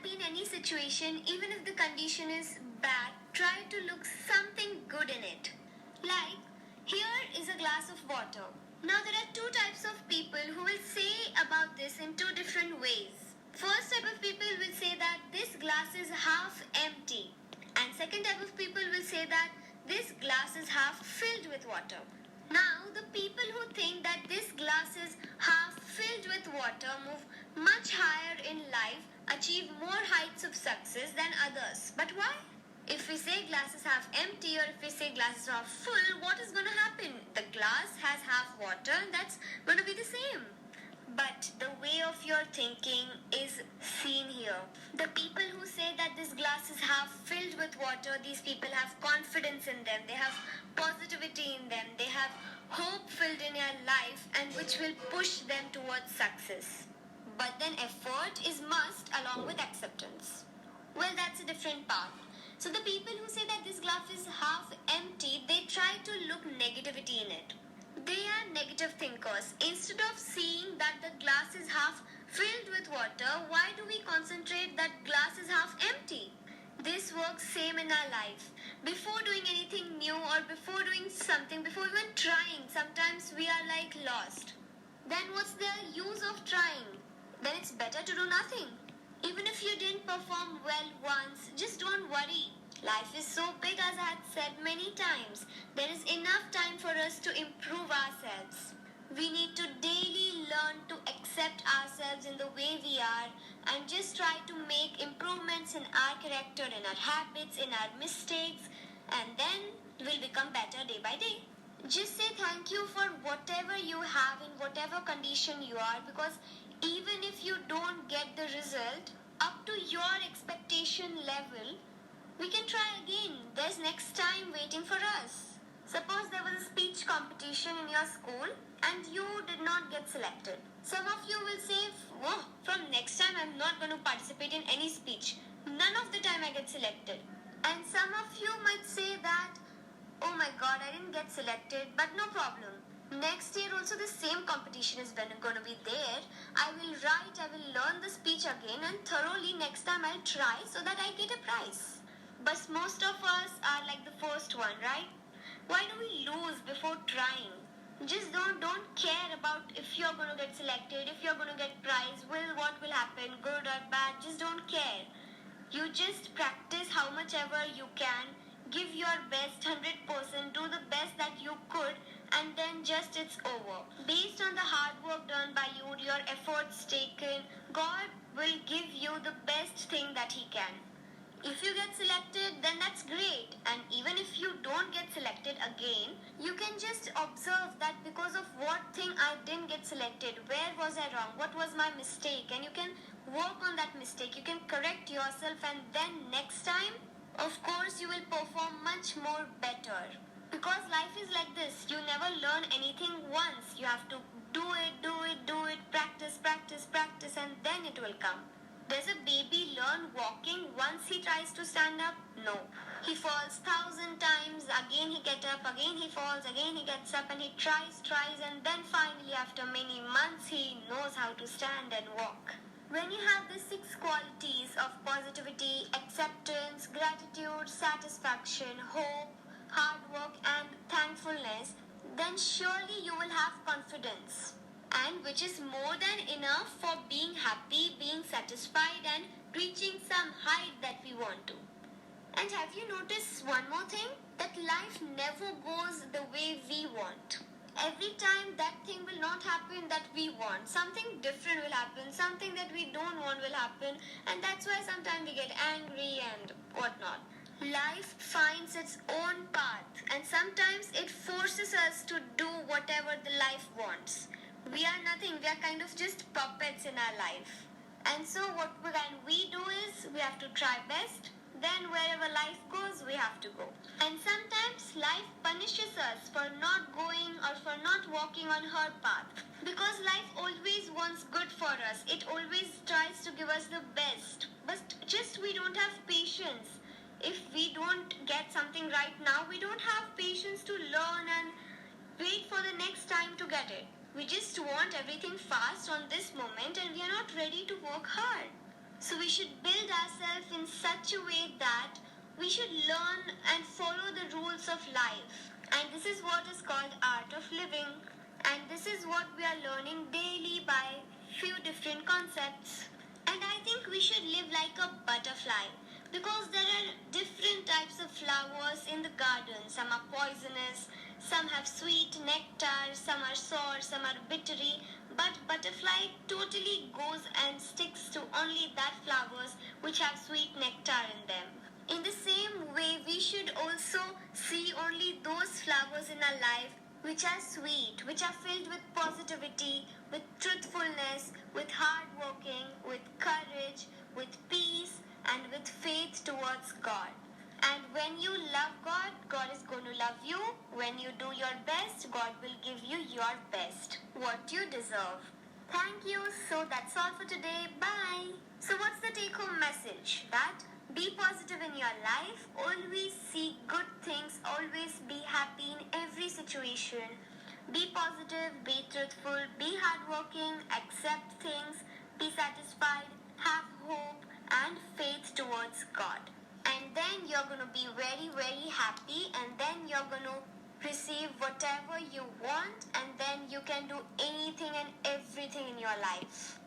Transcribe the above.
be in any situation, even if the condition is bad, try to look something good in it. Like, here is a glass of water. Now, there are two types of people who will say about this in two different ways. First type of people will say that this glass is half empty, and second type of people will say that this glass is half filled with water. Now, the people who think that this glass is half filled with water move much higher in life, achieve more heights of success than others. But why? If we say glass is half empty or if we say glass is half full, what is going to happen? The glass has half water and that's going to be the same. But the way of your thinking is seen here. The people who say that this glass is half filled with water, these people have confidence in them, they have positivity in them, they have hope filled in their life and which will push them towards success. But then effort is must along with acceptance. Well, that's a different part. So the people who say that this glass is half empty, they try to look negativity in it. They are negative thinkers. Instead of seeing that the glass is half filled with water, why do we concentrate that glass is half empty? This works same in our life. Before doing anything new or before doing something, before even trying, sometimes we are like lost. Then what's the use of trying? Then it's better to do nothing. Even if you didn't perform well once, just don't worry. Life is so big, as I had said many times. There is enough time for us to improve ourselves. We need to daily learn to accept ourselves in the way we are and just try to make improvements in our character, in our habits, in our mistakes, and then we'll become better day by day. Just say thank you for whatever you have in whatever condition you are, because even if you don't get the result up to your expectation level, we can try again. There's next time waiting for us. Suppose there was a speech competition in your school and you did not get selected. Some of you will say, oh, from next time I'm not going to participate in any speech. None of the time I get selected. And some of you might say that, oh my god, I didn't get selected, but no problem. Next year also the same competition is going to be there. I will write, I will learn the speech again and thoroughly next time I'll try so that I get a prize. But most of us are like the first one, right? Why do we lose before trying? Just don't care about if you're going to get selected, if you're going to get prize, what will happen, good or bad, just don't care. You just practice how much ever you can, give your best 100%, do the best that you could, and then just it's over. Based on the hard work done by you, your efforts taken, God will give you the best thing that He can. If you get selected, then that's great. And even if you don't get selected again, you can just observe that because of what thing I didn't get selected, where was I wrong, what was my mistake, and you can work on that mistake, you can correct yourself, and then next time, of course, you will perform much more better. Because life is like this, you never learn anything once. You have to do it, practice, and then it will come. Does a baby learn walking once he tries to stand up? No. He falls 1,000 times, again he gets up, again he falls, again he gets up, and he tries, and then finally after many months he knows how to stand and walk. When you have the 6 qualities of positivity, acceptance, gratitude, satisfaction, hope, hard work and thankfulness, then surely you will have confidence, and which is more than enough for being happy, being satisfied and reaching some height that we want to. And have you noticed one more thing? That life never goes the way we want. Every time that thing will not happen that we want. Something different will happen, something that we don't want will happen, and that's why sometimes we get angry and whatnot. Life finds its own path, and sometimes it forces us to do whatever the life wants. We are nothing, we are kind of just puppets in our life. And so what can we do is, we have to try best, then wherever life goes, we have to go. And sometimes life punishes us for not going or for not walking on her path. Because life always wants good for us, it always tries to give us the best. But just we don't have patience. If we don't get something right now, we don't have patience to learn and wait for the next time to get it. We just want everything fast on this moment and we are not ready to work hard. So we should build ourselves in such a way that we should learn and follow the rules of life. And this is what is called art of living. And this is what we are learning daily by few different concepts. And I think we should live like a butterfly because there are different types of flowers in the garden. Some are poisonous, some have sweet nectar, some are sour, some are bittery. But butterfly totally goes and sticks to only that flowers which have sweet nectar in them. In the same way, we should also see only those flowers in our life which are sweet, which are filled with positivity, with truthfulness, with hard working, with courage, with peace, and with faith towards God. And when you love God, God is going to love you. When you do your best, God will give you your best, what you deserve. Thank you. So that's all for today. Bye. So what's the take home message? That be positive in your life, always seek good things, always be happy in every situation. Be positive, be truthful, be hardworking, accept things, be satisfied, have hope and faith towards God. And then you're going to be very, very happy, and then you're going to receive whatever you want, and then you can do anything and everything in your life.